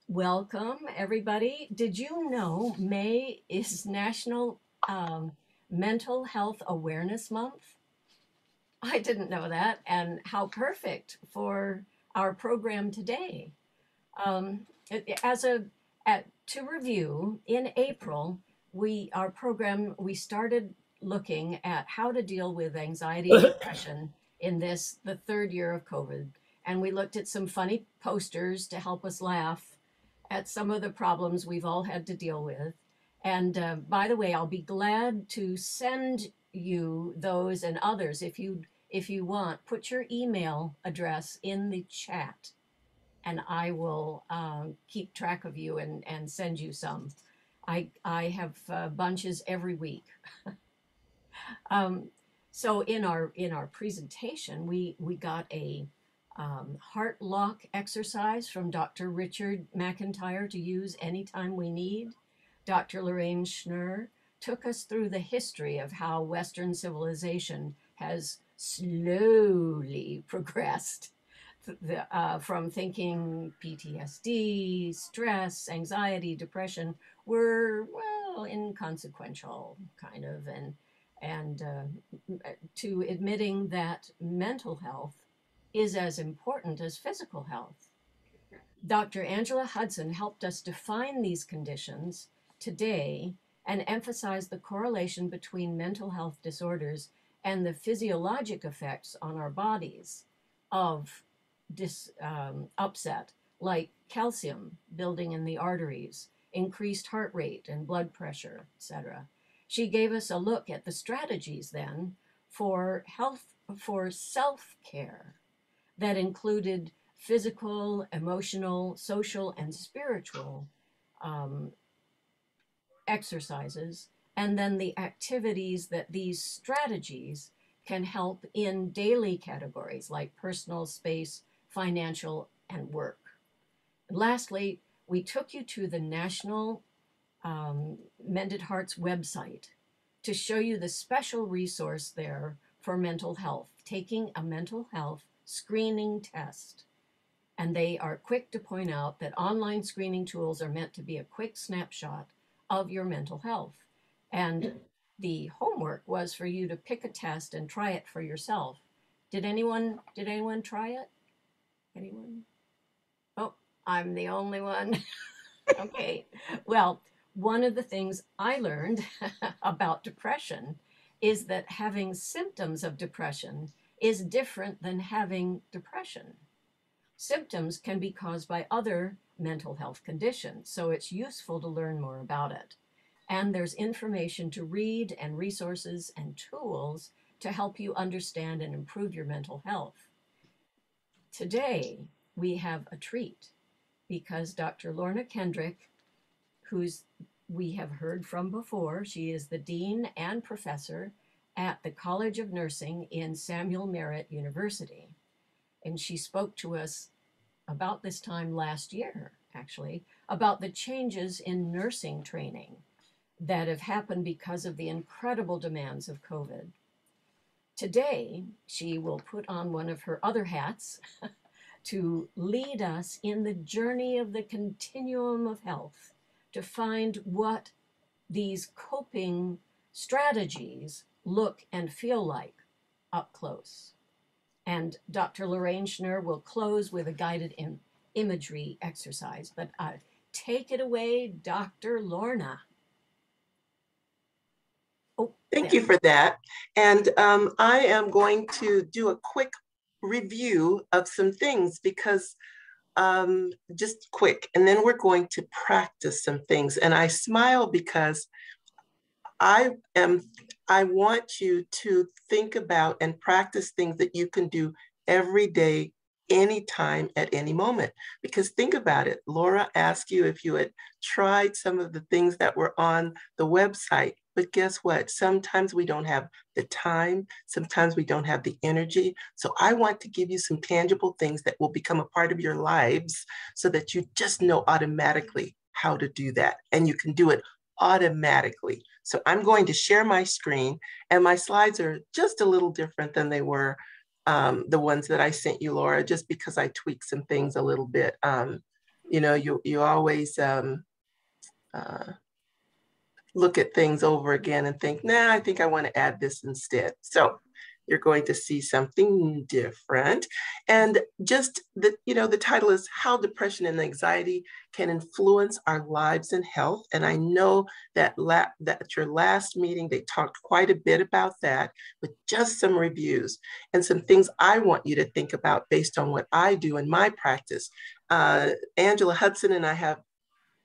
Welcome, everybody. Did you know May is National Mental Health Awareness Month? I didn't know that, and how perfect for our program today. As a to review, in April, our program we started looking at how to deal with anxiety and depression in the third year of COVID, and we looked at some funny posters to help us laugh at some of the problems we've all had to deal with. And by the way, I'll be glad to send you those and others if you want. Put your email address in the chat and I will keep track of you and send you some. I have bunches every week. Um, so in our presentation, we got a heart lock exercise from Dr. Richard McIntyre to use anytime we need. Dr. Lorraine Schnurr took us through the history of how Western civilization has slowly progressed from thinking PTSD, stress, anxiety, depression were, well, inconsequential, kind of, and to admitting that mental health is as important as physical health. Dr. Angela Hudson helped us define these conditions today and emphasize the correlation between mental health disorders and the physiologic effects on our bodies of upset, like calcium building in the arteries, increased heart rate and blood pressure, etc. She gave us a look at the strategies then for self-care that included physical, emotional, social, and spiritual um, exercises, and then the activities that these strategies can help in daily categories like personal space, financial, and work. And lastly, we took you to the National Mended Hearts website to show you the special resource there for mental health, taking a mental health screening test. And they are quick to point out that online screening tools are meant to be a quick snapshot of your mental health. And the homework was for you to pick a test and try it for yourself. Did anyone try it? Anyone? Oh, I'm the only one. Okay. Well, one of the things I learned about depression is that having symptoms of depression is different than having depression. Symptoms can be caused by other mental health conditions, so it's useful to learn more about it. And there's information to read and resources and tools to help you understand and improve your mental health. Today, we have a treat because Dr. Lorna Kendrick, who's we have heard from before, she is the dean and professor at the College of Nursing in Samuel Merritt University. And she spoke to us about this time last year, actually, about the changes in nursing training that have happened because of the incredible demands of COVID. Today, she will put on one of her other hats to lead us in the journey of the continuum of health to find what these coping strategies look and feel like up close. And Dr. Lorraine Schnurr will close with a guided imagery exercise. But take it away, Dr. Lorna. Oh, Thank there. you for that. And I am going to do a quick review of some things because just quick, and then we're going to practice some things. And I smile because I want you to think about and practice things that you can do every day, anytime, at any moment. Because think about it, Laura asked you if you had tried some of the things that were on the website. But guess what? Sometimes we don't have the time. Sometimes we don't have the energy. So I want to give you some tangible things that will become a part of your lives so that you just know automatically how to do that. And you can do it automatically. So I'm going to share my screen, and my slides are just a little different than they were the ones that I sent you, Laura, just because I tweaked some things a little bit. you always uh, look at things over again and think, nah, I think I want to add this instead. So you're going to see something different. And just the title is How Depression and Anxiety Can Influence Our Lives and Health. And I know that at your last meeting, they talked quite a bit about that, with just some reviews and some things I want you to think about based on what I do in my practice. Angela Hudson and I have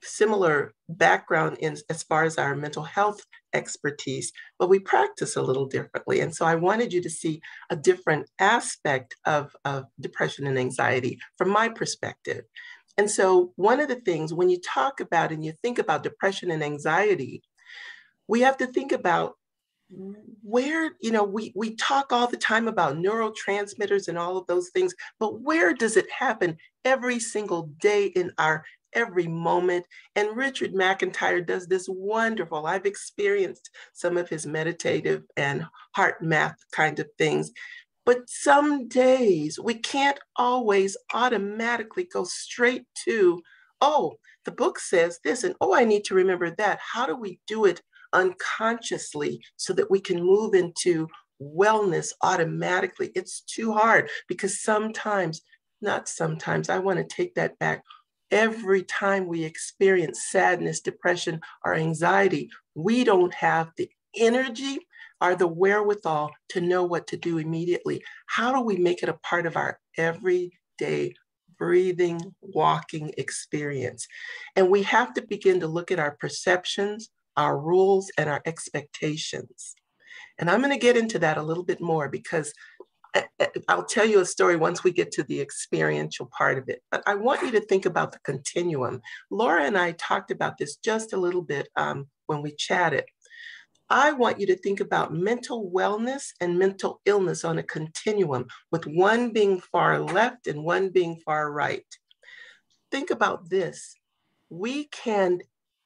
similar background in as far as our mental health expertise, but we practice a little differently. And so I wanted you to see a different aspect of depression and anxiety from my perspective. And so one of the things when you talk about and you think about depression and anxiety, we have to think about where, we talk all the time about neurotransmitters and all of those things, but where does it happen every single day in our every moment? And Richard McIntyre does this wonderful, I've experienced some of his meditative and heart math kind of things, but some days we can't always automatically go straight to, oh, the book says this, and oh, I need to remember that. How do we do it unconsciously so that we can move into wellness automatically? It's too hard because not sometimes, I want to take that back. Every time we experience sadness, depression, or anxiety, we don't have the energy or the wherewithal to know what to do immediately. How do we make it a part of our everyday breathing, walking experience? And we have to begin to look at our perceptions, our rules, and our expectations. And I'm going to get into that a little bit more because I'll tell you a story once we get to the experiential part of it. But I want you to think about the continuum. Laura and I talked about this just a little bit when we chatted. I want you to think about mental wellness and mental illness on a continuum, with one being far left and one being far right. Think about this. We can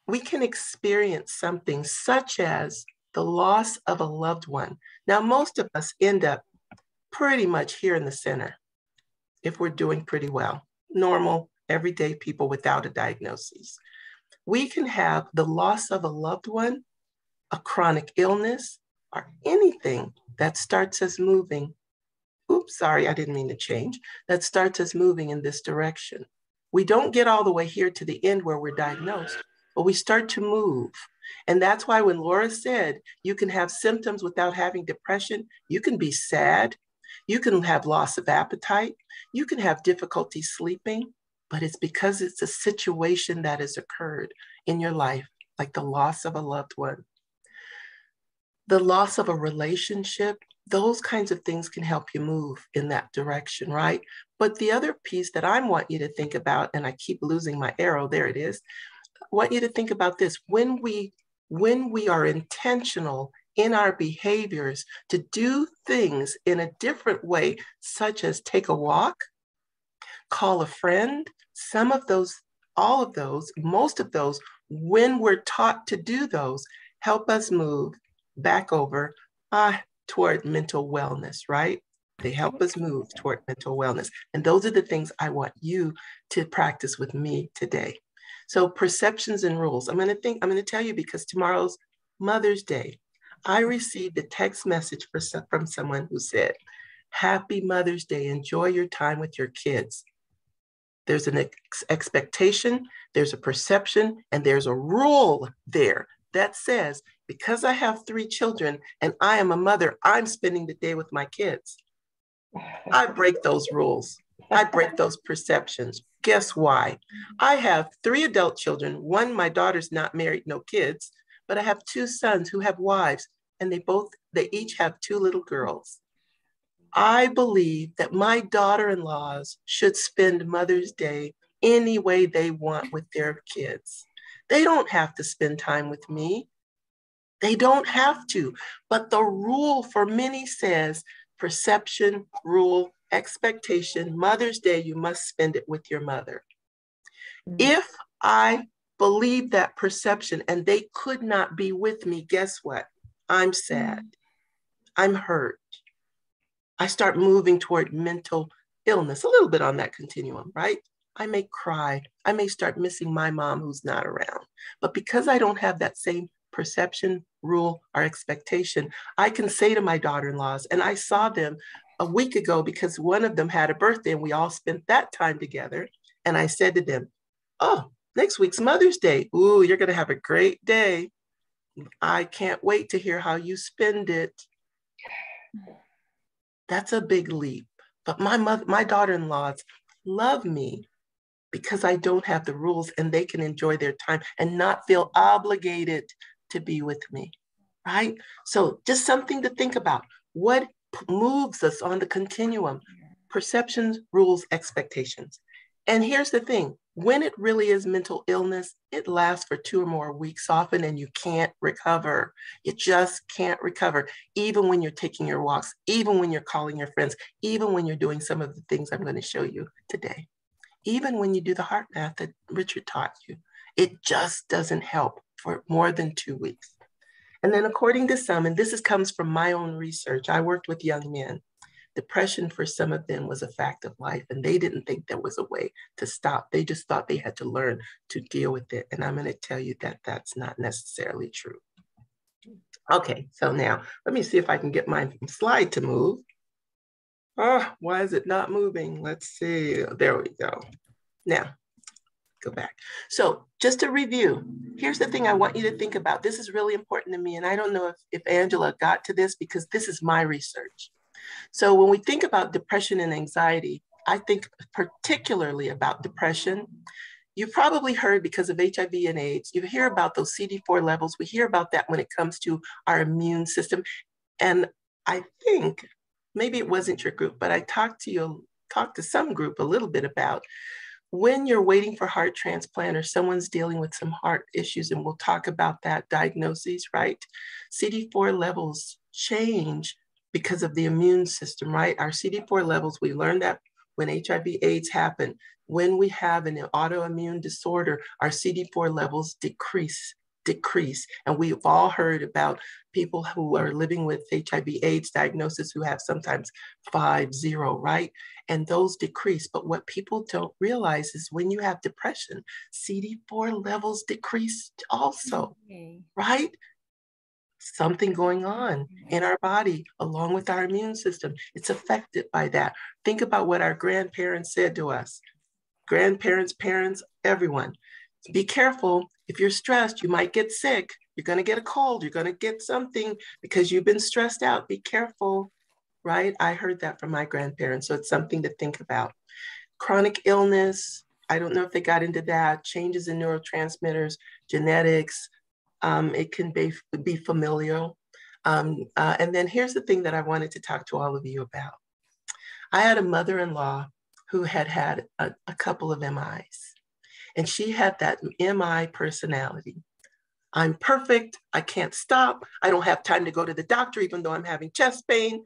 experience something such as the loss of a loved one. Now, most of us end up pretty much here in the center if we're doing pretty well. Normal, everyday people without a diagnosis. We can have the loss of a loved one, a chronic illness, or anything that starts us moving. Oops, sorry, I didn't mean to change. That starts us moving in this direction. We don't get all the way here to the end where we're diagnosed, but we start to move. And that's why when Laura said you can have symptoms without having depression, you can be sad, you can have loss of appetite, you can have difficulty sleeping, but it's because it's a situation that has occurred in your life, like the loss of a loved one, the loss of a relationship. Those kinds of things can help you move in that direction, right? But the other piece that I want you to think about, and I keep losing my arrow, there it is. I want you to think about this. When we are intentional in our behaviors to do things in a different way, such as take a walk, call a friend, some of those, all of those, most of those, when we're taught to do those, help us move back over toward mental wellness, right? They help us move toward mental wellness. And those are the things I want you to practice with me today. So perceptions and rules. I'm going to tell you, because tomorrow's Mother's Day. I received a text message from someone who said, "Happy Mother's Day. Enjoy your time with your kids." There's an expectation, there's a perception, and there's a rule there that says, because I have 3 children and I am a mother, I'm spending the day with my kids. I break those rules. I break those perceptions. Guess why? I have 3 adult children. One, my daughter's not married, no kids, but I have 2 sons who have wives, and they each have 2 little girls. I believe that my daughter-in-laws should spend Mother's Day any way they want with their kids. They don't have to spend time with me. They don't have to. But the rule for many says perception, rule, expectation, Mother's Day, you must spend it with your mother. If I believe that perception and they could not be with me, guess what? I'm sad. I'm hurt. I start moving toward mental illness, a little bit on that continuum, right? I may cry. I may start missing my mom who's not around. But because I don't have that same perception, rule, or expectation, I can say to my daughter-in-laws, and I saw them a week ago because one of them had a birthday and we all spent that time together. And I said to them, oh, next week's Mother's Day. Ooh, you're going to have a great day. I can't wait to hear how you spend it. That's a big leap. But my daughter-in-laws love me because I don't have the rules and they can enjoy their time and not feel obligated to be with me, right? So just something to think about. What moves us on the continuum? Perceptions, rules, expectations. And here's the thing, when it really is mental illness, it lasts for 2 or more weeks often and you can't recover. You just can't recover, even when you're taking your walks, even when you're calling your friends, even when you're doing some of the things I'm going to show you today. Even when you do the heart math that Richard taught you, it just doesn't help for more than 2 weeks. And then according to some, and comes from my own research, I worked with young men. Depression for some of them was a fact of life, and they didn't think there was a way to stop. They just thought they had to learn to deal with it. And I'm going to tell you that that's not necessarily true. Okay, so now let me see if I can get my slide to move. Oh, why is it not moving? Let's see. There we go. Now, go back. So just to review, here's the thing I want you to think about. This is really important to me. And I don't know if Angela got to this because this is my research. So when we think about depression and anxiety, I think particularly about depression. You've probably heard because of HIV and AIDS, you hear about those CD4 levels. We hear about that when it comes to our immune system. And I think, maybe it wasn't your group, but I talked to some group a little bit about when you're waiting for heart transplant or someone's dealing with some heart issues, and we'll talk about that diagnosis, right? CD4 levels change because of the immune system, right? Our CD4 levels, we learned that when HIV AIDS happened, when we have an autoimmune disorder, our CD4 levels decrease. And we've all heard about people who are living with HIV AIDS diagnosis who have sometimes 5-0, right? And those decrease. But what people don't realize is when you have depression, CD4 levels decrease also, right? Something going on in our body along with our immune system. It's affected by that. Think about what our grandparents said to us. Grandparents, parents, everyone. Be careful. If you're stressed, you might get sick. You're going to get a cold. You're going to get something because you've been stressed out. Be careful, right? I heard that from my grandparents. So it's something to think about. Chronic illness. I don't know if they got into that. Changes in neurotransmitters, genetics. It can be familial. And then here's the thing that I wanted to talk to all of you about. I had a mother-in-law who had a couple of MIs. And she had that MI personality. I'm perfect. I can't stop. I don't have time to go to the doctor, even though I'm having chest pain.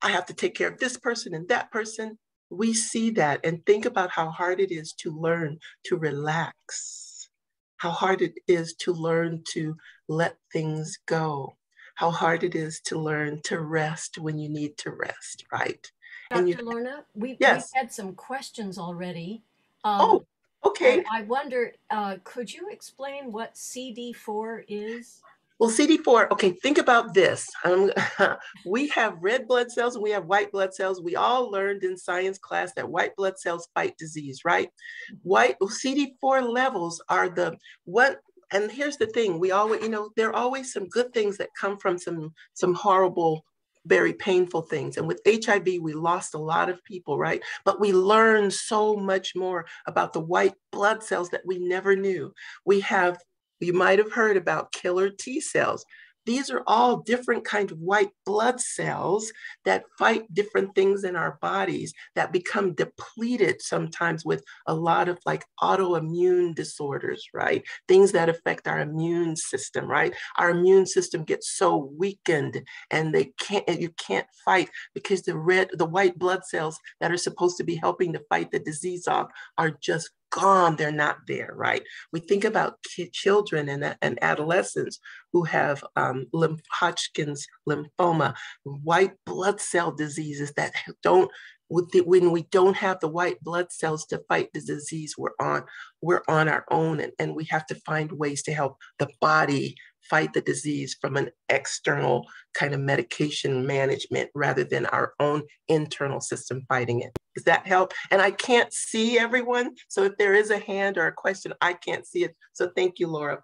I have to take care of this person and that person. We see that and think about how hard it is to learn to relax, how hard it is to learn to let things go, how hard it is to learn to rest when you need to rest, right? Dr. Lorna, we've yes. had some questions already. Oh, okay. And I wonder, could you explain what CD4 is? Well, CD4, okay, think about this. We have red blood cells and we have white blood cells. We all learned in science class that white blood cells fight disease, right? CD4 levels are and here's the thing, we always, there are always some good things that come from some horrible, very painful things. And with HIV, we lost a lot of people, right? But we learned so much more about the white blood cells that we never knew. You might have heard about killer T cells. These are all different kinds of white blood cells that fight different things in our bodies that become depleted sometimes with a lot of like autoimmune disorders, right? Things that affect our immune system, right? Our immune system gets so weakened and you can't fight because the white blood cells that are supposed to be helping to fight the disease off are just gone. They're not there, right? We think about children and adolescents who have Hodgkin's lymphoma, white blood cell diseases that don't when we don't have the white blood cells to fight the disease, we're on our own, and we have to find ways to help the body fight the disease from an external kind of medication management rather than our own internal system fighting it. Does that help? And I can't see everyone, so if there is a hand or a question, I can't see it. So thank you, Laura,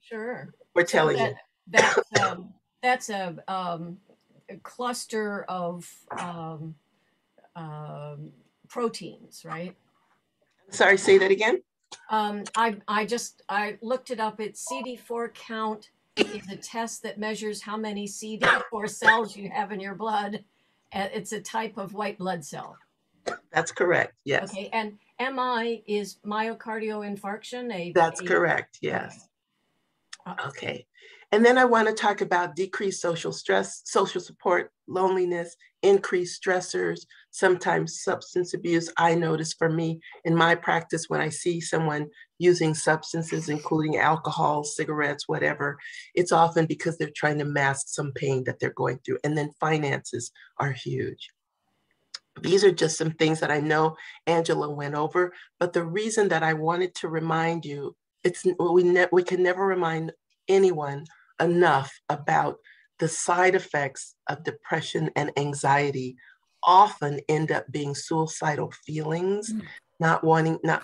Sure. for So telling me. that's a cluster of proteins, right? Sorry, say that again. I looked it up. It's CD4 count is a test that measures how many CD4 cells you have in your blood. It's a type of white blood cell. That's correct. Yes. Okay, and MI is myocardial infarction. That's correct. Yes. Okay. And then I want to talk about decreased social stress, social support, loneliness, increased stressors, sometimes substance abuse. I notice for me in my practice, when I see someone using substances, including alcohol, cigarettes, whatever, it's often because they're trying to mask some pain that they're going through. And then finances are huge. These are just some things that I know Angela went over, but the reason that I wanted to remind you, we can never remind anyone enough about the side effects of depression and anxiety often end up being suicidal feelings, not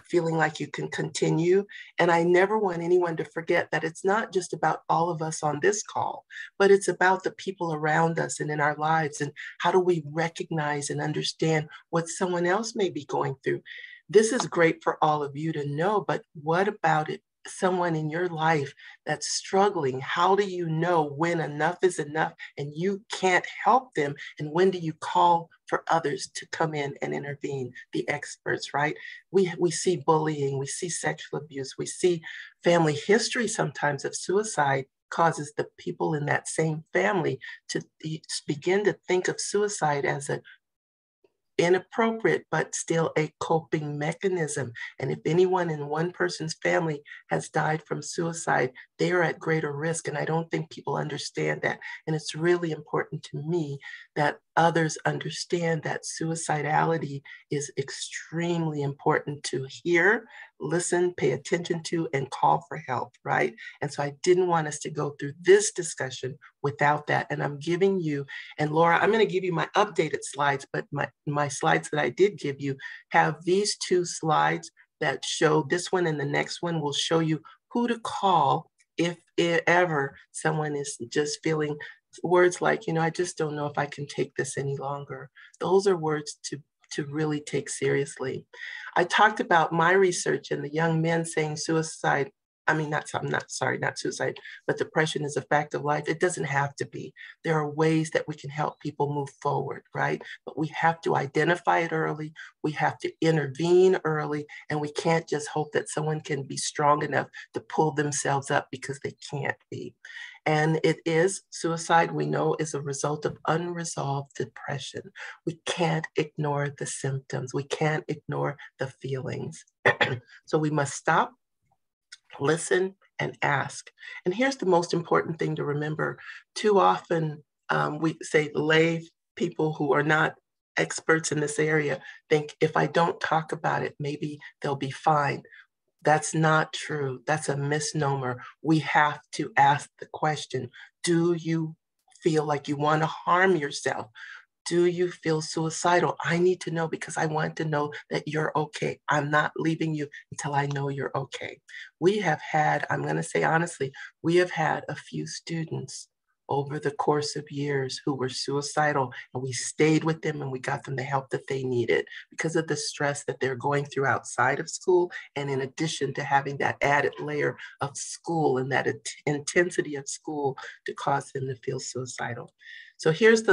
feeling like you can continue. And I never want anyone to forget that it's not just about all of us on this call, but it's about the people around us and in our lives. And how do we recognize and understand what someone else may be going through? This is great for all of you to know, but what about it? Someone in your life that's struggling, how do you know when enough is enough and you can't help them? And when do you call for others to come in and intervene, the experts, right? We see bullying, we see sexual abuse, we see family history sometimes of suicide causes the people in that same family to begin to think of suicide as a inappropriate, but still a coping mechanism. And if anyone in one person's family has died from suicide, they are at greater risk. And I don't think people understand that. And it's really important to me that others understand that suicidality is extremely important to hear, listen, pay attention to, and call for help, right? And so I didn't want us to go through this discussion without that. And I'm giving you, and Laura, I'm going to give you my updated slides, but my slides that I did give you have these two slides that show, this one and the next one will show you who to call if ever someone is just feeling words like, I just don't know if I can take this any longer. Those are words to really take seriously. I talked about my research and the young men saying suicide, not suicide, but depression is a fact of life. It doesn't have to be. There are ways that we can help people move forward, right? But we have to identify it early. We have to intervene early, and we can't just hope that someone can be strong enough to pull themselves up because they can't be. And suicide, we know, is a result of unresolved depression. We can't ignore the symptoms. We can't ignore the feelings. So we must stop, listen, and ask. And here's the most important thing to remember. Too often we say lay people who are not experts in this area think if I don't talk about it, maybe they'll be fine. That's not true. That's a misnomer. We have to ask the question, do you feel like you want to harm yourself? Do you feel suicidal? I need to know because I want to know that you're okay. I'm not leaving you until I know you're okay. We have had, I'm going to say honestly, we have had a few students over the course of years who were suicidal, and we stayed with them and we got them the help that they needed because of the stress that they're going through outside of school. And in addition to having that added layer of school and that intensity of school to cause them to feel suicidal. So here's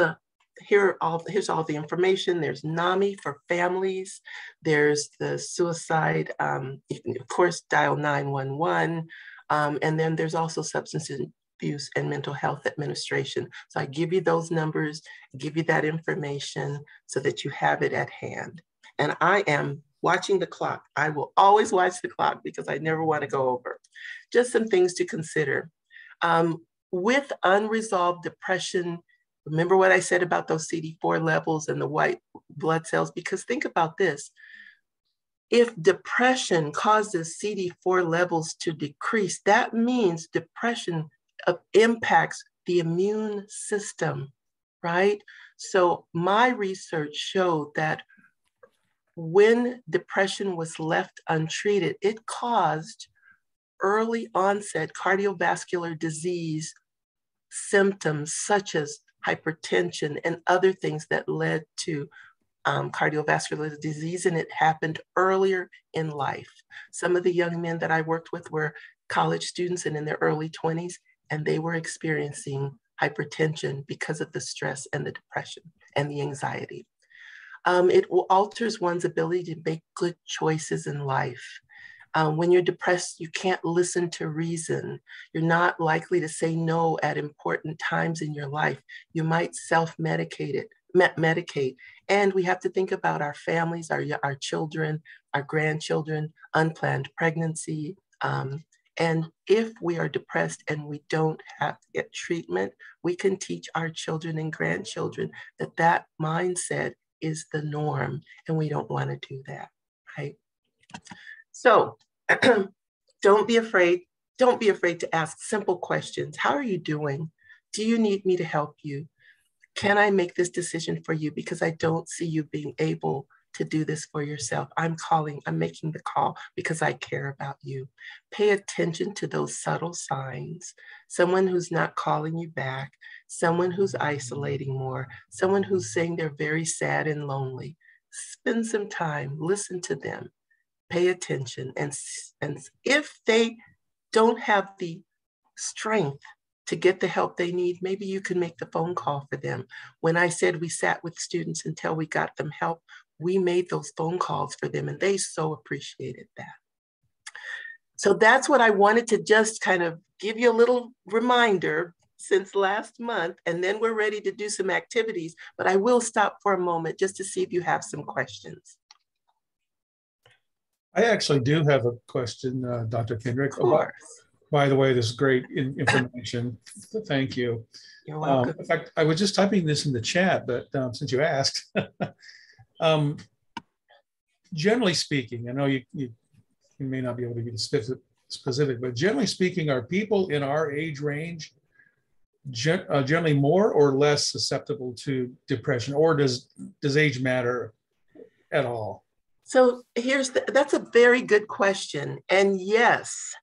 all the information. There's NAMI for families. There's the suicide. You can, of course, dial 911. And then there's also substance abuse and mental health administration. So I give you those numbers, give you that information so that you have it at hand. And I am watching the clock. I will always watch the clock because I never want to go over. Just some things to consider. With unresolved depression, Remember what I said about those CD4 levels and the white blood cells? Because think about this. If depression causes CD4 levels to decrease, that means depression impacts the immune system, right? So my research showed that when depression was left untreated, it caused early onset cardiovascular disease symptoms such as hypertension and other things that led to cardiovascular disease, and it happened earlier in life. Some of the young men that I worked with were college students and in their early 20s, and they were experiencing hypertension because of the stress and the depression and the anxiety. It alters one's ability to make good choices in life. When you're depressed, you can't listen to reason. You're not likely to say no at important times in your life. You might self-medicate. And we have to think about our families, our children, our grandchildren, unplanned pregnancy. And if we are depressed and we don't have to get treatment, we can teach our children and grandchildren that that mindset is the norm, and we don't want to do that, right? So don't be afraid. Don't be afraid to ask simple questions. How are you doing? Do you need me to help you? Can I make this decision for you? Because I don't see you being able to do this for yourself. I'm making the call because I care about you. Pay attention to those subtle signs. Someone who's not calling you back, someone who's isolating more, someone who's saying they're very sad and lonely. Spend some time, listen to them, pay attention. And if they don't have the strength to get the help they need, maybe you can make the phone call for them. When I said we sat with students until we got them help, we made those phone calls for them, and they so appreciated that. So that's what I wanted to just kind of give you a little reminder since last month, and then we're ready to do some activities, but I will stop for a moment just to see if you have some questions. I actually do have a question, Dr. Kendrick. Of course. By the way, this is great information. Thank you. You're welcome. In fact, I was just typing this in the chat, but since you asked, generally speaking, I know you may not be able to be specific, but generally speaking, are people in our age range generally more or less susceptible to depression, or does age matter at all? So that's a very good question. And yes,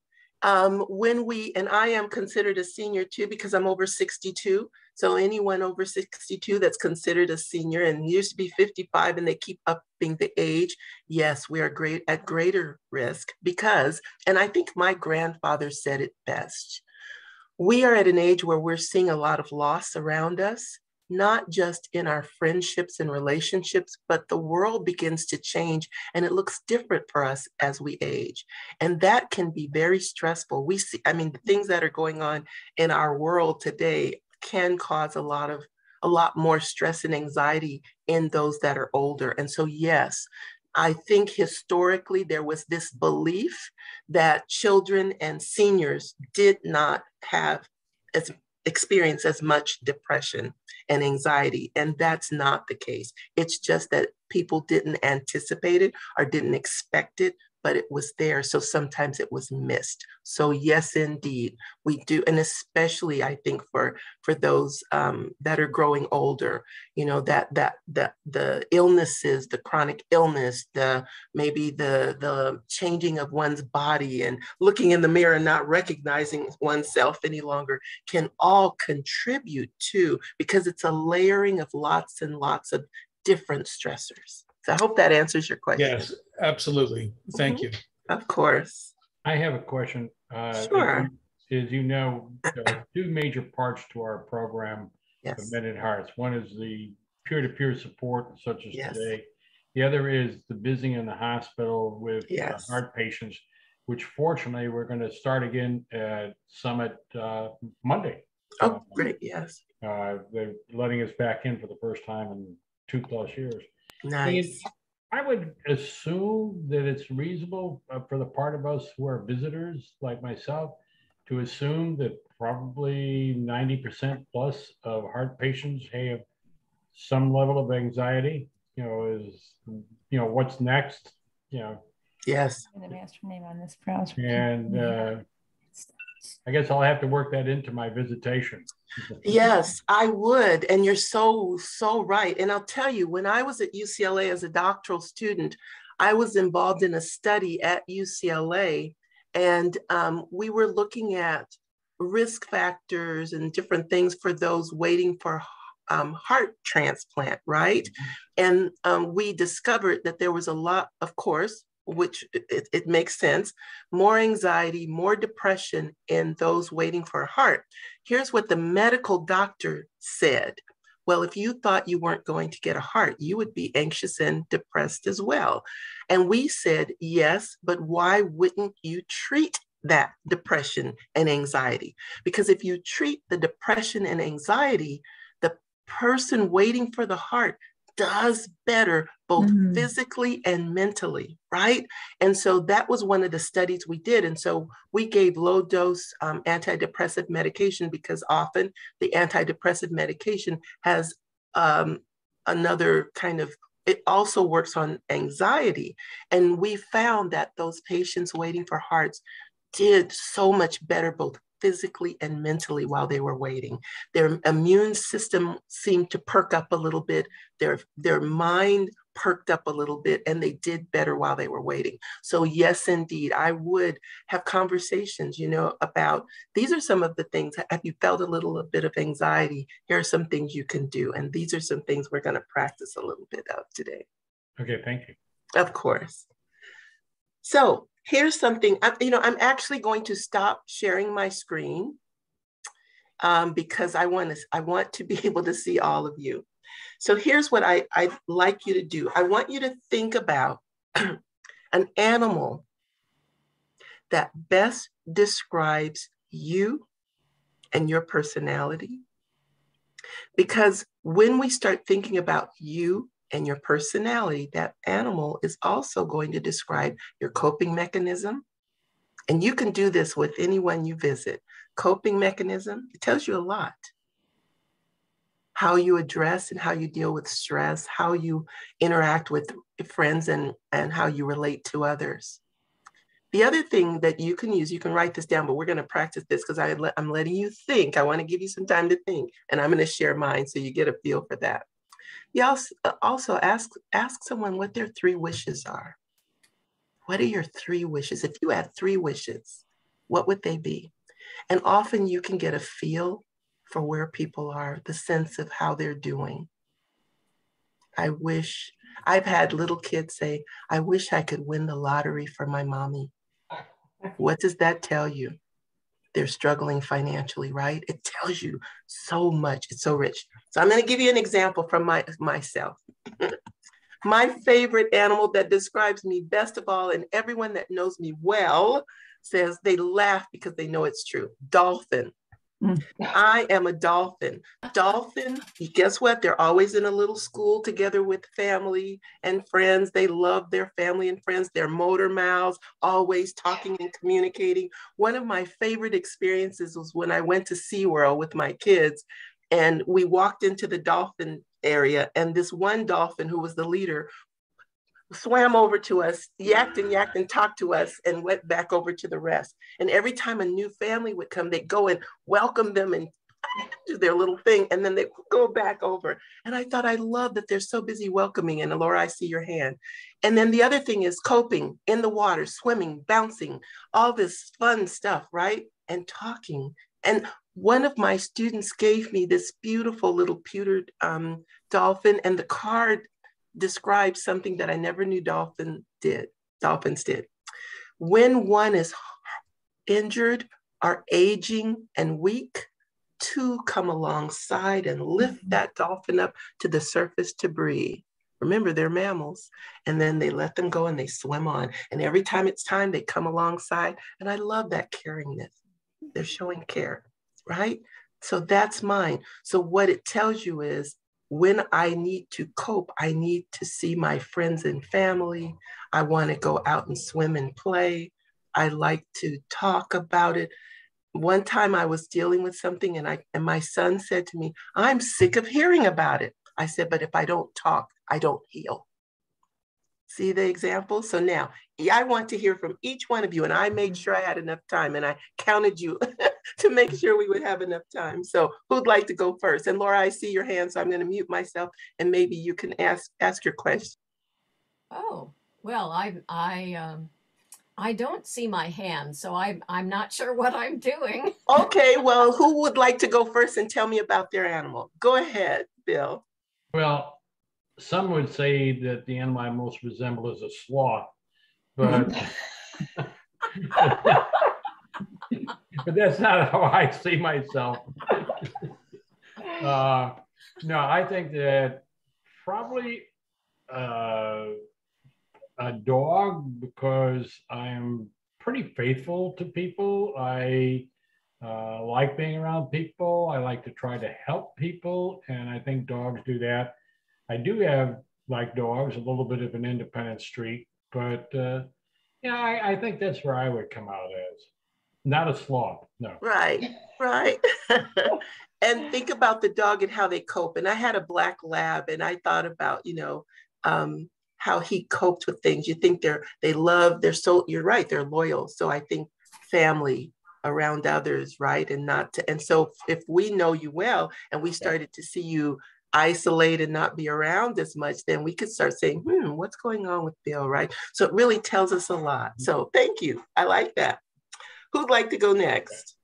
and I am considered a senior too, because I'm over 62. So anyone over 62 that's considered a senior, and used to be 55 and they keep upping the age, yes, we are at greater risk because, and I think my grandfather said it best, we are at an age where we're seeing a lot of loss around us, not just in our friendships and relationships, but the world begins to change and it looks different for us as we age. And that can be very stressful. We see, the things that are going on in our world today can cause a lot more stress and anxiety in those that are older. And so, yes, I think historically there was this belief that children and seniors did not experience as much depression and anxiety, and that's not the case. It's just that people didn't anticipate it or didn't expect it, but it was there, so sometimes it was missed. So yes, indeed, we do, and especially I think for those that are growing older, that the illnesses, the chronic illness, maybe the changing of one's body and looking in the mirror and not recognizing oneself any longer can all contribute to, because it's a layering of lots and lots of different stressors. So I hope that answers your question. Yes, absolutely. Thank you. Of course. I have a question. Sure. As you know, two major parts to our program Yes. of Mended Hearts. One is the peer-to-peer support, such as Yes. today. The other is the visiting in the hospital with Yes. heart patients, which fortunately we're going to start again at Summit Monday. Oh, great. Yes. They're letting us back in for the first time in 2+ years. Nice. And I would assume that it's reasonable for the part of us who are visitors like myself to assume that probably 90% plus of heart patients have some level of anxiety? What's next? Yes. The master name on this browser. And I guess I'll have to work that into my visitation. Yes, I would. And you're so right. And I'll tell you, when I was at UCLA as a doctoral student, I was involved in a study at UCLA, and we were looking at risk factors and different things for those waiting for heart transplant, right? And we discovered that there was a lot, of course, which it makes sense, more anxiety, more depression in those waiting for a heart. Here's what the medical doctor said. Well, if you thought you weren't going to get a heart, you would be anxious and depressed as well. And we said, yes, but why wouldn't you treat that depression and anxiety? Because if you treat the depression and anxiety, the person waiting for the heart does better, both physically and mentally, right? And so that was one of the studies we did. And so we gave low dose antidepressive medication, because often the antidepressive medication has another kind of, it also works on anxiety. And we found that those patients waiting for hearts did so much better, both physically and mentally, while they were waiting. Their immune system seemed to perk up a little bit. Their mind perked up a little bit, and they did better while they were waiting. So yes, indeed, I would have conversations, about, these are some of the things. Have you felt a little bit of anxiety? Here are some things you can do. And these are some things we're going to practice a little bit of today. Okay, thank you. Of course. So here's something, I'm actually going to stop sharing my screen because I want to be able to see all of you. So here's what I'd like you to do. I want you to think about an animal that best describes you and your personality. Because when we start thinking about you and your personality, that animal is also going to describe your coping mechanism. And you can do this with anyone you visit. Coping mechanism, it tells you a lot. How you address and how you deal with stress, how you interact with friends, and how you relate to others. The other thing that you can use, you can write this down, but we're going to practice this because I'm letting you think. I want to give you some time to think, and I'm going to share mine so you get a feel for that. You also ask someone what their 3 wishes are. What are your 3 wishes? If you had 3 wishes, what would they be? And often you can get a feel for where people are, the sense of how they're doing. I've had little kids say, I wish I could win the lottery for my mommy. What does that tell you? They're struggling financially, right? It tells you so much. It's so rich. So I'm going to give you an example from myself. My favorite animal that describes me best of all, and everyone that knows me well says they laugh because they know it's true. Dolphin. I am a dolphin. Dolphin, guess what? They're always in a little school together with family and friends. They love their family and friends. They're motor mouths, always talking and communicating. One of my favorite experiences was when I went to SeaWorld with my kids, and we walked into the dolphin area, and this one dolphin who was the leader swam over to us, yacked and talked to us, and went back over to the rest. And every time a new family would come, they'd go and welcome them and do their little thing, and then they go back over. And I thought, I love that they're so busy welcoming. And Laura, I see your hand. And then the other thing is coping in the water, swimming, bouncing, all this fun stuff, right? And talking. And one of my students gave me this beautiful little pewtered dolphin, and the card describes something that I never knew dolphins did. When one is injured or aging and weak, 2 come alongside and lift that dolphin up to the surface to breathe. Remember, they're mammals. And then they let them go and they swim on. And every time it's time, they come alongside. And I love that caringness. They're showing care, right? So that's mine. So what it tells you is, when I need to cope, I need to see my friends and family. I want to go out and swim and play. I like to talk about it. one time I was dealing with something and my son said to me, I'm sick of hearing about it. I said, but if I don't talk, I don't heal. See the example? So now I want to hear from each one of you, and I made sure I had enough time, and I counted you to make sure we would have enough time. So who'd like to go first? And Laura, I see your hand, so I'm going to mute myself, and maybe you can ask your question. Oh, well, I don't see my hand, so I'm not sure what I'm doing. Okay, well, who would like to go first and tell me about their animal? Go ahead, Bill. Well, some would say that the animal I most resemble is a sloth, but but that's not how I see myself. No, I think that probably a dog, because I'm pretty faithful to people. I like being around people. I like to try to help people, and I think dogs do that. I do have, like dogs, a little bit of an independent streak, but yeah, I think that's where I would come out as. Not a sloth, no. Right, right. And think about the dog and how they cope. And I had a black lab, and I thought about, how he coped with things. You think they're so, you're right, they're loyal. So I think family around others, right? And so if we know you well and we started to see you isolate and not be around as much, then we could start saying, what's going on with Bill, right? So it really tells us a lot. So thank you. I like that. Who'd like to go next?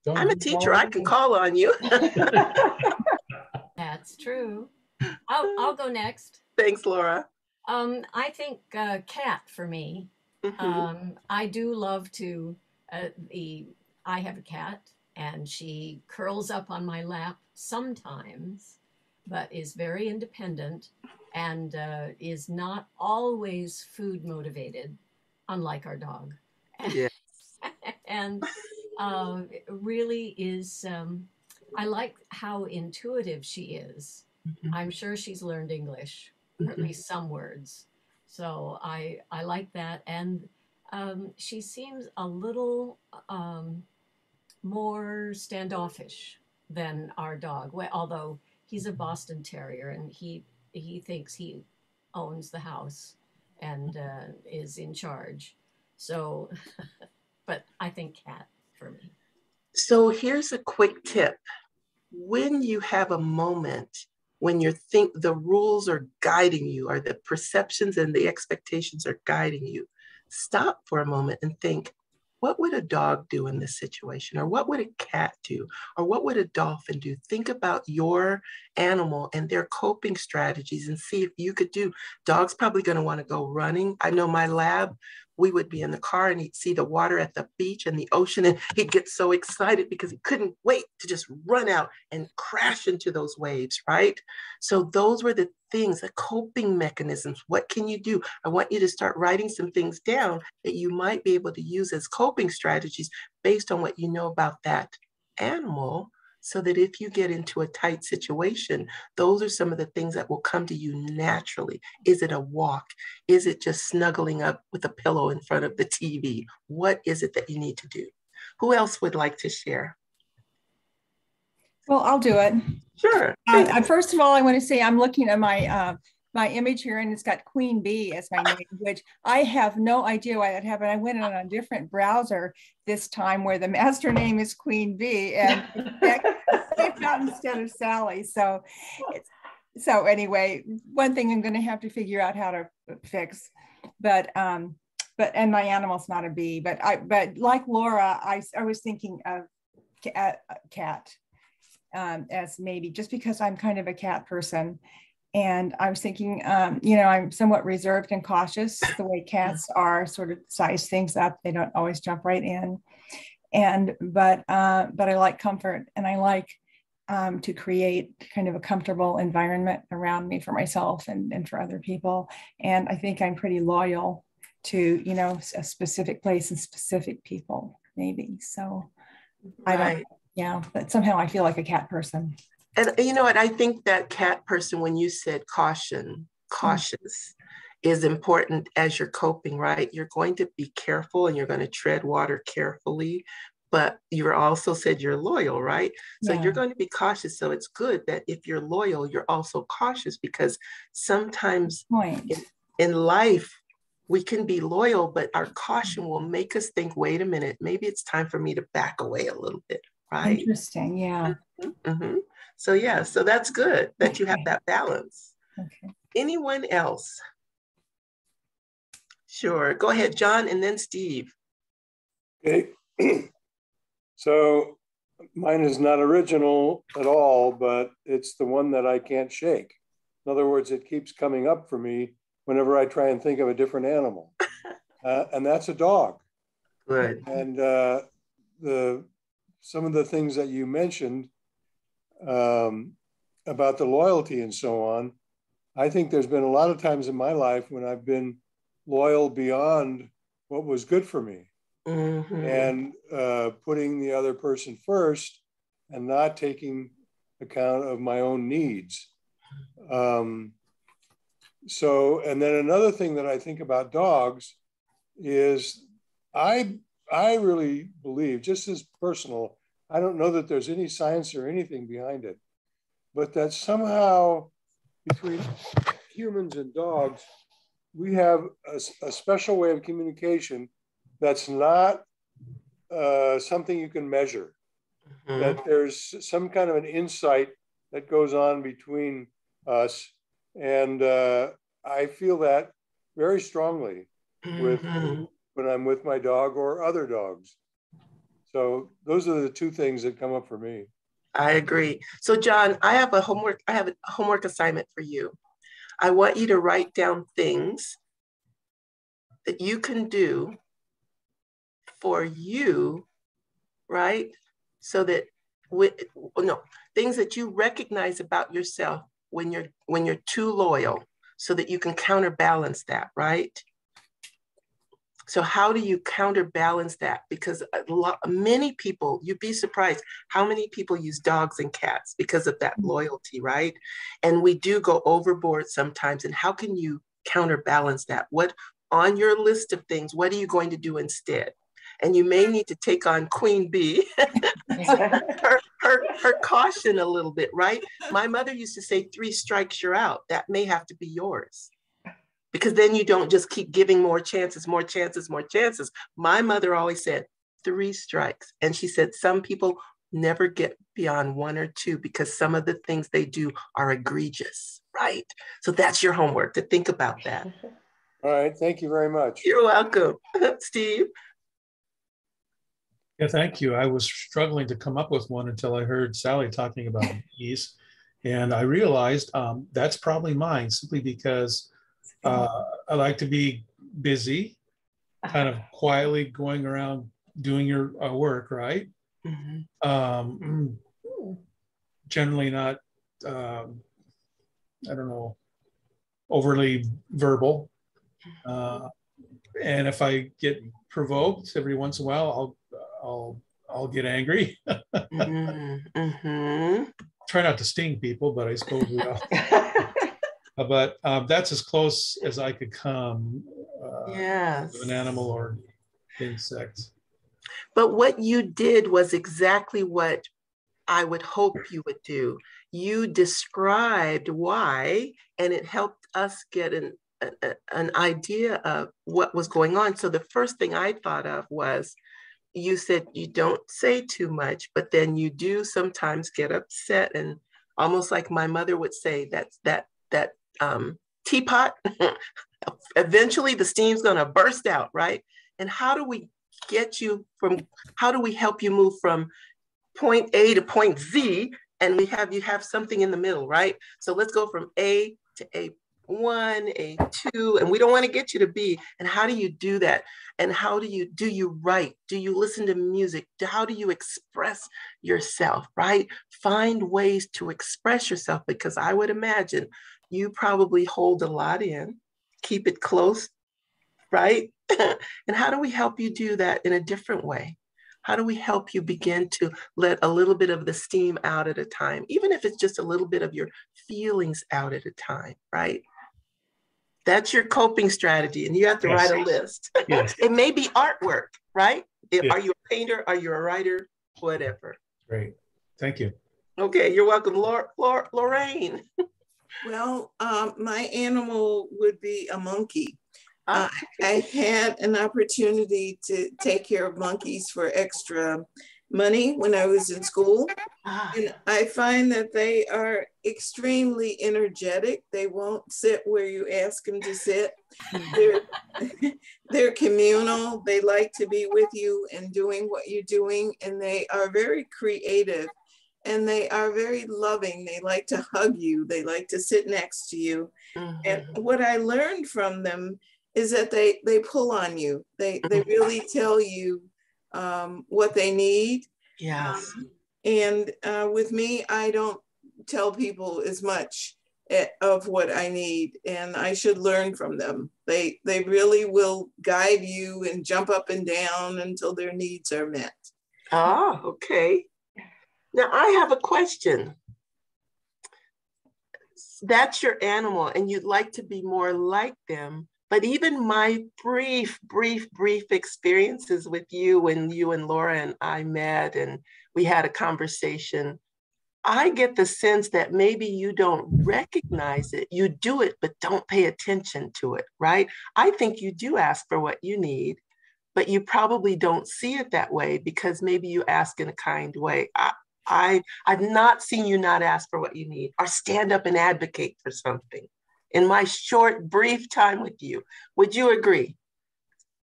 I'm a teacher. I can call on you. That's true. I'll go next. Thanks, Laura. I think cat for me. I do love to. I have a cat, and she curls up on my lap sometimes, but is very independent and is not always food motivated, unlike our dog. Yeah. And really is. I like how intuitive she is. I'm sure she's learned English, or at least some words. So I like that. And she seems a little more standoffish than our dog. Well, although he's a Boston Terrier and he thinks he owns the house and is in charge. So, but I think cat for me. So here's a quick tip. When you have a moment when you think the rules are guiding you, or the perceptions and the expectations are guiding you, stop for a moment and think, what would a dog do in this situation? Or what would a cat do? Or what would a dolphin do? Think about your animal and their coping strategies and see if you could do. Dog's probably going to want to go running. I know my lab, we would be in the car and he'd see the water at the beach and the ocean, and he'd get so excited because he couldn't wait to just run out and crash into those waves, right? So those were the things, the coping mechanisms. What can you do? I want you to start writing some things down that you might be able to use as coping strategies based on what you know about that animal, so that if you get into a tight situation, those are some of the things that will come to you naturally. Is it a walk? Is it just snuggling up with a pillow in front of the TV? What is it that you need to do? Who else would like to share? Well, I'll do it. Sure. First of all, I want to say I'm looking at my image here, and it's got Queen Bee as my name, which I have no idea why that happened. I went on a different browser this time where the master name is Queen Bee, and it's out instead of Sally. So anyway, one thing I'm going to have to figure out how to fix, but and my animal's not a bee, but like Laura, I was thinking of cat as maybe just because I'm kind of a cat person. And I was thinking, I'm somewhat reserved and cautious the way cats are, sort of size things up. They don't always jump right in. But I like comfort, and I like to create kind of a comfortable environment around me for myself and for other people. And I think I'm pretty loyal to, a specific place and specific people, maybe. So Right. But somehow I feel like a cat person. And you know what? I think that cat person, when you said cautious, is important as you're coping, right? You're going to be careful and you're going to tread water carefully, but you're also said you're loyal, right? So Yeah. you're going to be cautious. So it's good that if you're loyal, you're also cautious, because sometimes in life, we can be loyal, but our caution will make us think, wait a minute, maybe it's time for me to back away a little bit, right? Interesting, yeah. Mm-hmm. So yeah, so that's good that you have Okay. that balance. Okay. Anyone else? Sure, go ahead, John, and then Steve. Okay, so mine is not original at all, but it's the one that I can't shake. In other words, it keeps coming up for me whenever I try and think of a different animal, and that's a dog. Good. And some of the things that you mentioned about the loyalty and so on, I think there's been a lot of times in my life when I've been loyal beyond what was good for me. Mm-hmm. And putting the other person first and not taking account of my own needs. So, and then another thing that I think about dogs is I really believe, just as personal, I don't know that there's any science or anything behind it, but that somehow between humans and dogs, we have a special way of communication that's not something you can measure. Mm-hmm. That there's some kind of an insight that goes on between us. And I feel that very strongly with when I'm with my dog or other dogs. So those are the two things that come up for me. I agree. So John, I have a homework assignment for you. I want you to write down things that you can do for you, right? So that things that you recognize about yourself when you're too loyal, so that you can counterbalance that, right? So how do you counterbalance that? Because many people, you'd be surprised how many people use dogs and cats because of that loyalty, right? And we do go overboard sometimes. And how can you counterbalance that? What on your list of things, what are you going to do instead? And you may need to take on Queen Bee, her caution a little bit, right? My mother used to say, 3 strikes, you're out. That may have to be yours. Because then you don't just keep giving more chances, more chances, more chances. My mother always said 3 strikes. And she said, some people never get beyond 1 or 2 because some of the things they do are egregious, right? So that's your homework, to think about that. All right, thank you very much. You're welcome. Steve? Yeah, thank you. I was struggling to come up with one until I heard Sally talking about bees. And I realized that's probably mine, simply because I like to be busy, kind of quietly going around doing your work, right? Mm-hmm. Generally not, I don't know, overly verbal. And if I get provoked every once in a while, I'll get angry. Mm-hmm. Try not to sting people, but I suppose we all. But that's as close as I could come Yes. with an animal or insect. But what you did was exactly what I would hope you would do. You described why, and it helped us get an idea of what was going on. So the first thing I thought of was, you said you don't say too much, but then you do sometimes get upset, and almost like my mother would say, that teapot, eventually the steam's gonna burst out, right? And how do we help you move from point A to point Z, and you have something in the middle, right? So let's go from A to A1, A2, and we don't want to get you to B. And how do you do that? And how do you write? Do you listen to music? How do you express yourself, right? Find ways to express yourself, because I would imagine you probably hold a lot in, keep it close, right? And how do we help you do that in a different way? How do we help you begin to let a little bit of the steam out at a time, even if it's just a little bit of your feelings out at a time, right? That's your coping strategy, and you have to Yes. write a list. Yes. It may be artwork, right? Yeah. Are you a painter? Are you a writer? Whatever. Great. Thank you. Okay, you're welcome. Lorraine. Well, my animal would be a monkey. Ah. I had an opportunity to take care of monkeys for extra money when I was in school. And I find that they are extremely energetic. They won't sit where you ask them to sit. They're communal. They like to be with you and doing what you're doing. And they are very creative and they are very loving. They like to hug you. They like to sit next to you. Mm-hmm. And what I learned from them is that they pull on you. They really tell you what they need. Yes. And with me, I don't tell people as much of what I need, and I should learn from them. They really will guide you and jump up and down until their needs are met. Ah, okay. Now I have a question. That's your animal, and you'd like to be more like them. But even my brief experiences with you when you and Laura and I met and we had a conversation, I get the sense that maybe you don't recognize it. You do it, but don't pay attention to it, right? I think you do ask for what you need, but you probably don't see it that way because maybe you ask in a kind way. I've not seen you not ask for what you need or stand up and advocate for something. In my short, brief time with you, would you agree?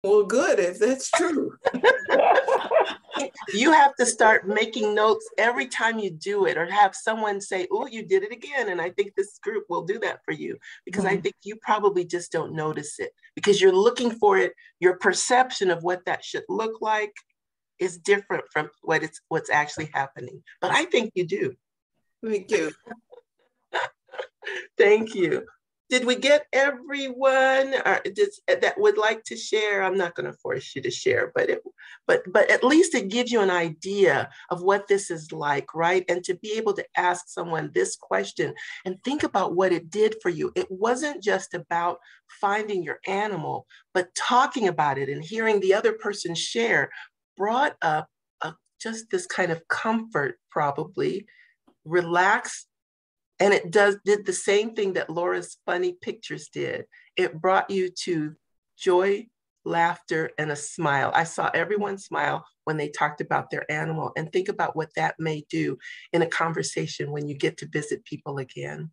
Well, good, if that's true. You have to start making notes every time you do it or have someone say, oh, you did it again. And I think this group will do that for you because I think you probably just don't notice it because you're looking for it. Your perception of what that should look like is different from what's actually happening. But I think you do. Thank you. Thank you. Did we get everyone that would like to share? I'm not going to force you to share, but at least it gives you an idea of what this is like, right? And to be able to ask someone this question and think about what it did for you. It wasn't just about finding your animal, but talking about it and hearing the other person share brought up just this kind of comfort, probably, relax. And it did the same thing that Laura's funny pictures did. It brought you to joy, laughter, and a smile. I saw everyone smile when they talked about their animal, and think about what that may do in a conversation when you get to visit people again.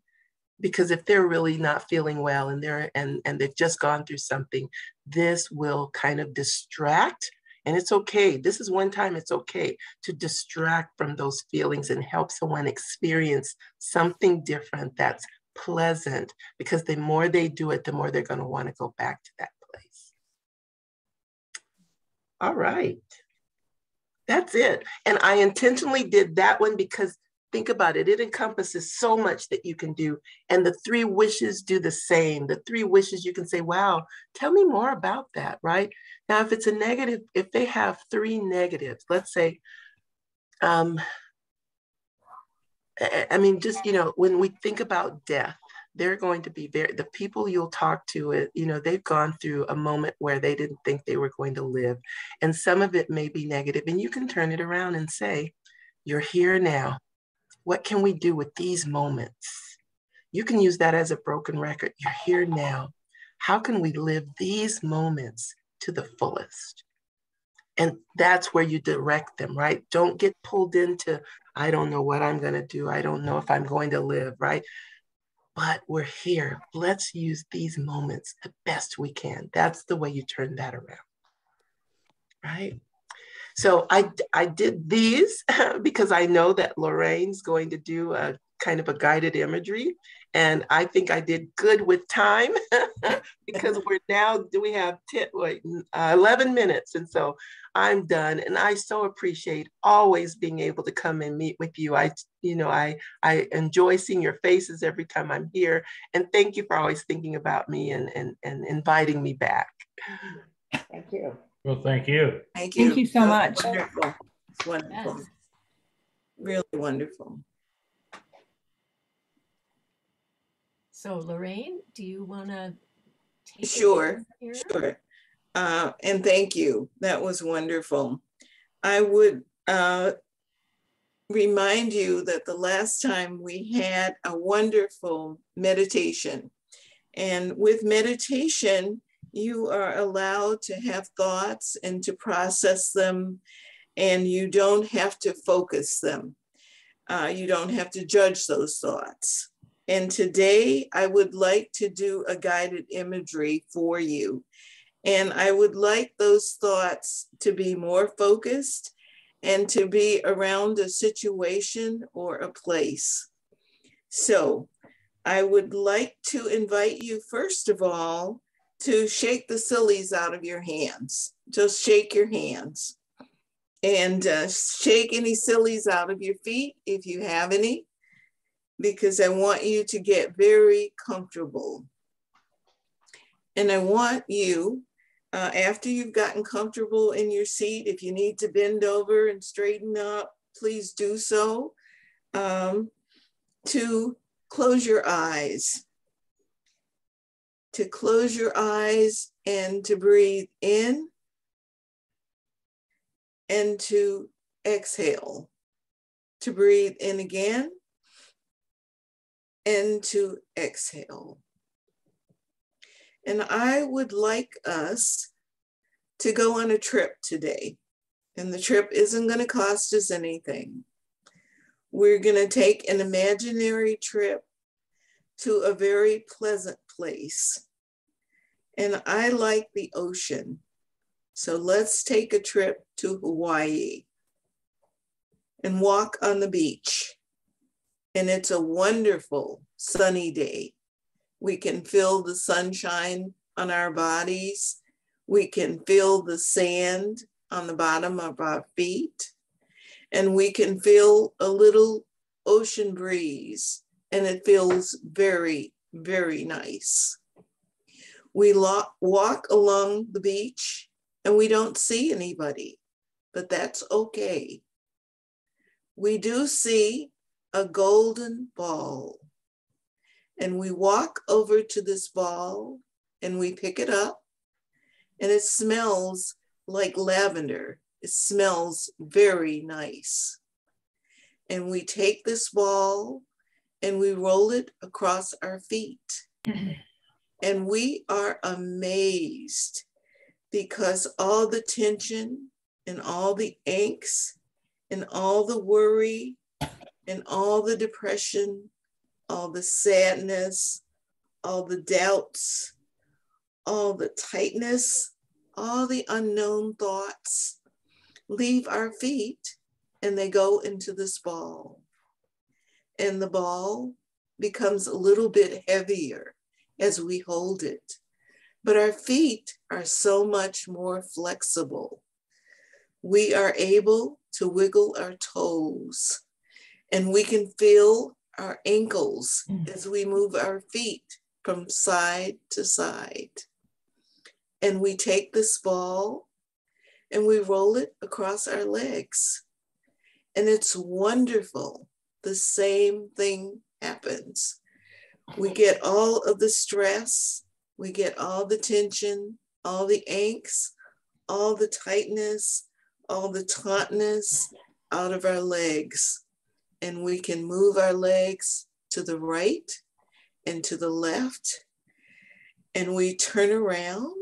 Because if they're really not feeling well and they've just gone through something, this will kind of distract. And it's okay. This is one time it's okay to distract from those feelings and help someone experience something different that's pleasant, because the more they do it, the more they're going to want to go back to that place. All right. That's it. And I intentionally did that one because think about it. It encompasses so much that you can do. And the 3 wishes do the same. The 3 wishes, you can say, wow, tell me more about that, right? Now, if it's a negative, if they have 3 negatives, let's say, I mean, just, when we think about death, they're going to be the people you'll talk to, they've gone through a moment where they didn't think they were going to live. And some of it may be negative, and you can turn it around and say, you're here now. What can we do with these moments? You can use that as a broken record. You're here now. How can we live these moments to the fullest? And that's where you direct them, right? Don't get pulled into, I don't know what I'm going to do. I don't know if I'm going to live, right? But we're here. Let's use these moments the best we can. That's the way you turn that around, right? So I did these because I know that Lorraine's going to do a kind of a guided imagery. And I think I did good with time because we have 11 minutes. And so I'm done. And I so appreciate always being able to come and meet with you. I enjoy seeing your faces every time I'm here. And thank you for always thinking about me and inviting me back. Thank you. Well, thank you. Thank you. Thank you so much. Wonderful. It's wonderful. Yes. Really wonderful. So Lorraine, do you want to take it Sure, here? sure. And thank you. That was wonderful. I would remind you that the last time we had a wonderful meditation. And with meditation, you are allowed to have thoughts and to process them, and you don't have to focus them. You don't have to judge those thoughts. And today I would like to do a guided imagery for you. And I would like those thoughts to be more focused and to be around a situation or a place. So I would like to invite you, first of all, to shake the sillies out of your hands. Just shake your hands. And shake any sillies out of your feet if you have any, because I want you to get very comfortable. And I want you, after you've gotten comfortable in your seat, if you need to bend over and straighten up, please do so, to close your eyes. To close your eyes and to breathe in and to exhale. To breathe in again and to exhale. And I would like us to go on a trip today. And the trip isn't going to cost us anything. We're going to take an imaginary trip to a very pleasant place. And I like the ocean. So let's take a trip to Hawaii and walk on the beach. And it's a wonderful sunny day. We can feel the sunshine on our bodies. We can feel the sand on the bottom of our feet. And we can feel a little ocean breeze. And it feels very, very nice. We walk along the beach and we don't see anybody, but that's okay. We do see a golden ball. And we walk over to this ball and we pick it up, and it smells like lavender. It smells very nice. And we take this ball and we roll it across our feet. And we are amazed because all the tension and all the angst and all the worry and all the depression, all the sadness, all the doubts, all the tightness, all the unknown thoughts leave our feet and they go into this ball. And the ball becomes a little bit heavier as we hold it. But our feet are so much more flexible. We are able to wiggle our toes, and we can feel our ankles as we move our feet from side to side. And we take this ball and we roll it across our legs. And it's wonderful. The same thing happens. We get all of the stress, we get all the tension, all the angst, all the tightness, all the tautness out of our legs. And we can move our legs to the right and to the left. And we turn around,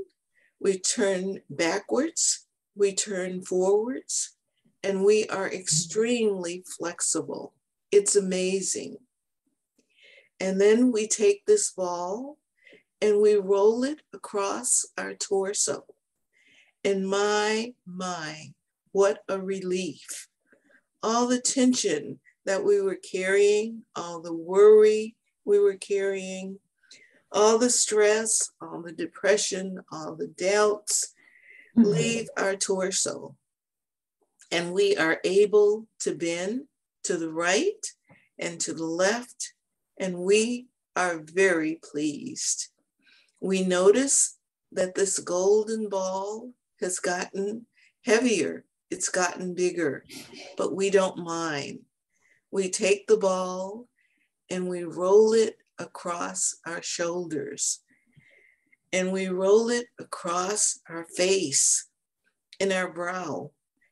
we turn backwards, we turn forwards, and we are extremely flexible. It's amazing. And then we take this ball and we roll it across our torso. And my, what a relief. All the tension that we were carrying, all the worry we were carrying, all the stress, all the depression, all the doubts leave our torso. And we are able to bend to the right and to the left, and we are very pleased. We notice that this golden ball has gotten heavier, it's gotten bigger, but we don't mind. We take the ball and we roll it across our shoulders. and we roll it across our face, in our brow,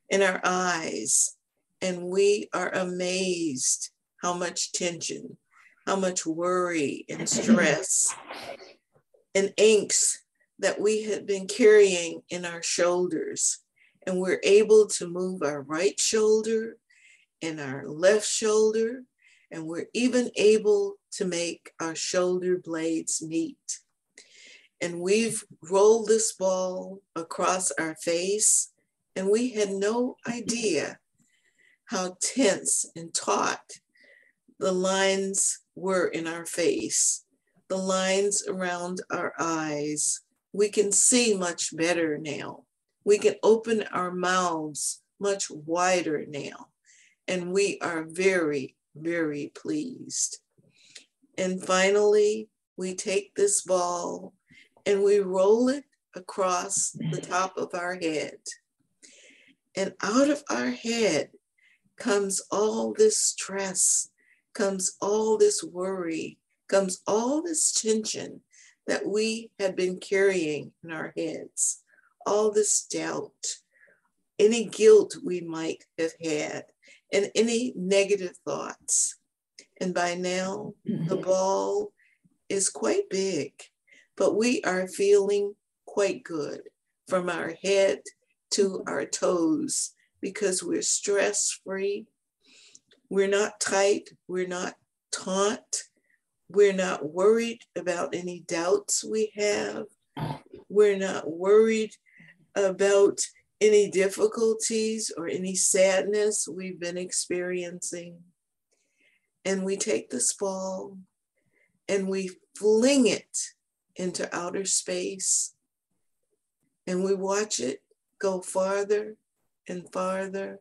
in our eyes, and we are amazed how much tension, how much worry and stress and angst that we had been carrying in our shoulders. And we're able to move our right shoulder and our left shoulder, and we're even able to make our shoulder blades meet. And we've rolled this ball across our face, and we had no idea how tense and taut the lines were in our face, the lines around our eyes. We can see much better now. We can open our mouths much wider now. And we are very, very pleased. And finally, we take this ball and we roll it across the top of our head. And out of our head comes all this stress, comes all this worry, comes all this tension that we had been carrying in our heads, all this doubt, any guilt we might have had, and any negative thoughts. And by now, the ball is quite big, but we are feeling quite good from our head to our toes because we're stress-free. We're not tight, we're not taut, we're not worried about any doubts we have. We're not worried about any difficulties or any sadness we've been experiencing. And we take this ball and we fling it into outer space, and we watch it go farther and farther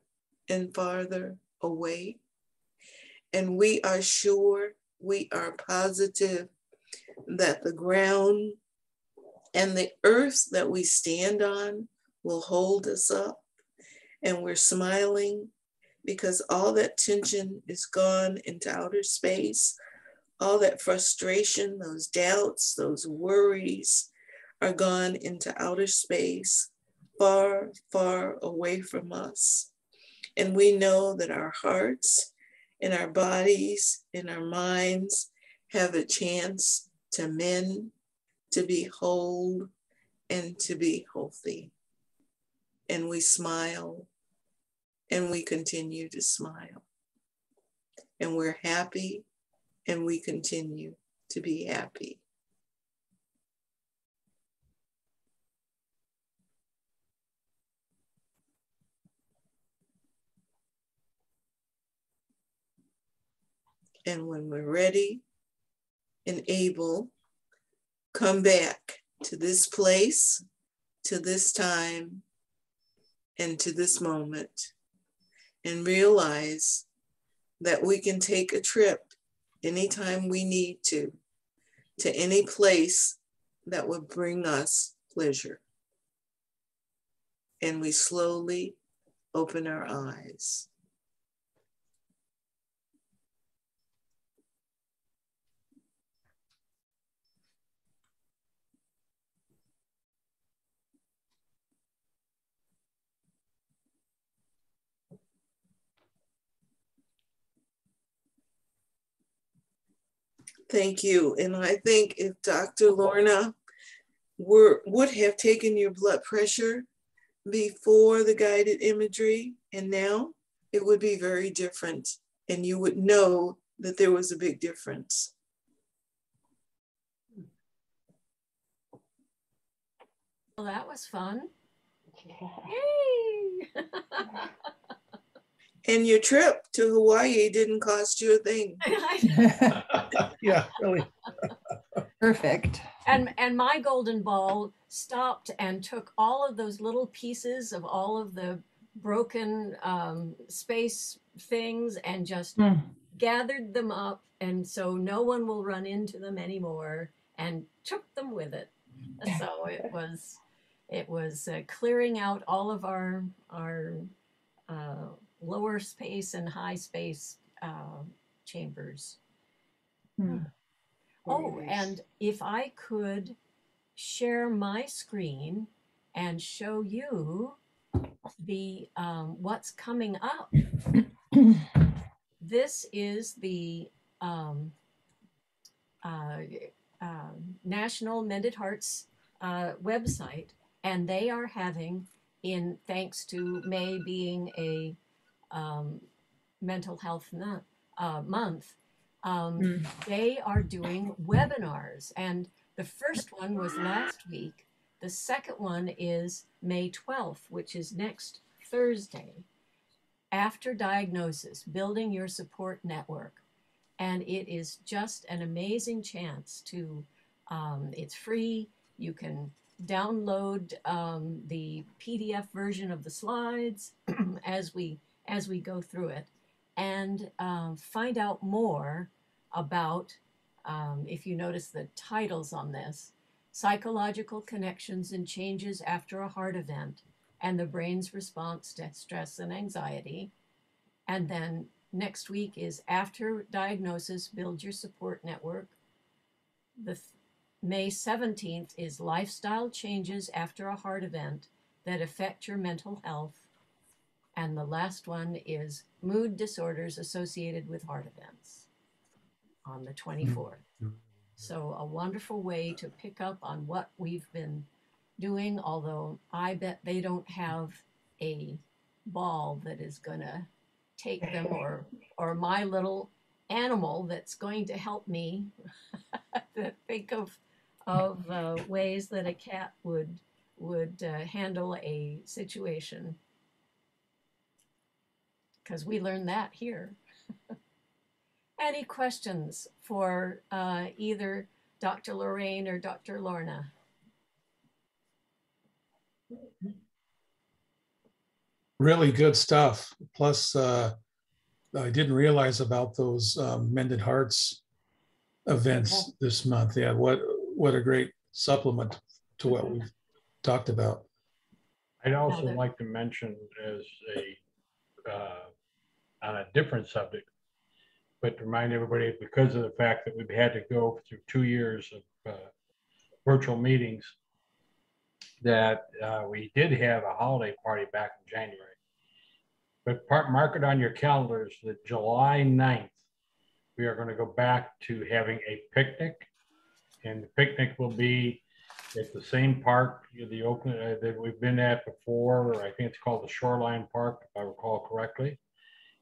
and farther away. And we are sure, we are positive that the ground and the earth that we stand on will hold us up. And we're smiling because all that tension is gone into outer space. All that frustration, those doubts, those worries are gone into outer space, far, far away from us. And we know that our hearts and our bodies and our minds have a chance to mend, to be whole, and to be healthy. And we smile, and we continue to smile. And we're happy, and we continue to be happy. And when we're ready and able, come back to this place, to this time, and to this moment, and realize that we can take a trip anytime we need to any place that would bring us pleasure. And we slowly open our eyes. Thank you. And I think if Dr. Lorna would have taken your blood pressure before the guided imagery and now, it would be very different. And you would know that there was a big difference. Well, that was fun. Yay! And your trip to Hawaii didn't cost you a thing. Yeah, really. Perfect. And my golden ball stopped and took all of those little pieces of all of the broken space things and just gathered them up, and so no one will run into them anymore, and took them with it. So it was clearing out all of our lower space and high space chambers. Oh, and if I could share my screen and show you the what's coming up. This is the National Mended Hearts website, and they are having, in thanks to May being a mental health month, they are doing webinars, and the first one was last week. The second one is May 12th, which is next Thursday. After diagnosis, building your support network. And it is just an amazing chance to, it's free. You can download the PDF version of the slides as we go through it, and find out more about, if you notice the titles on this, psychological connections and changes after a heart event and the brain's response to stress and anxiety. And then next week is after diagnosis, build your support network. The May 17th is lifestyle changes after a heart event that affect your mental health. And the last one is mood disorders associated with heart events on the 24th. So a wonderful way to pick up on what we've been doing, although I bet they don't have a ball that is gonna take them, or my little animal that's going to help me think of ways that a cat would handle a situation, because we learned that here. Any questions for either Dr. Lorraine or Dr. Lorna? Really good stuff. Plus, I didn't realize about those Mended Hearts events this month. Yeah, what a great supplement to what we've talked about. I'd also like to mention, as on a different subject, but to remind everybody, because of the fact that we've had to go through 2 years of virtual meetings, that we did have a holiday party back in January. But mark it on your calendars that July 9th, we are going to go back to having a picnic. And the picnic will be at the same park, the Oakland, that we've been at before. I think it's called the Shoreline Park, if I recall correctly.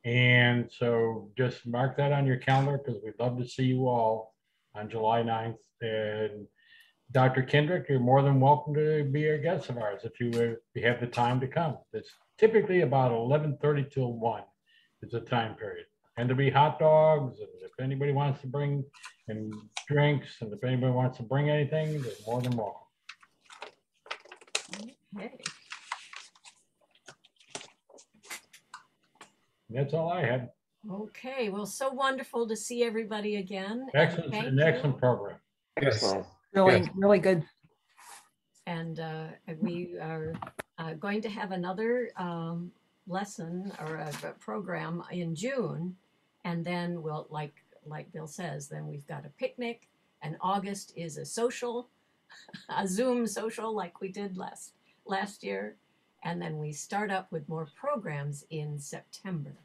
And so just mark that on your calendar, because we'd love to see you all on July 9th. And Dr. Kendrick, you're more than welcome to be a guest of ours if you have the time to come. It's typically about 11:30 till 1 is the time period. And there'll be hot dogs, and if anybody wants to bring and drinks, and if anybody wants to bring anything, they're more than welcome. Okay. And that's all I had. Okay, well, so wonderful to see everybody again. Excellent, an excellent program. Excellent. Really good. And we are going to have another lesson or a program in June, and then we'll, like Bill says, then we've got a picnic, and August is a social, a Zoom social like we did last year, and then we start up with more programs in September.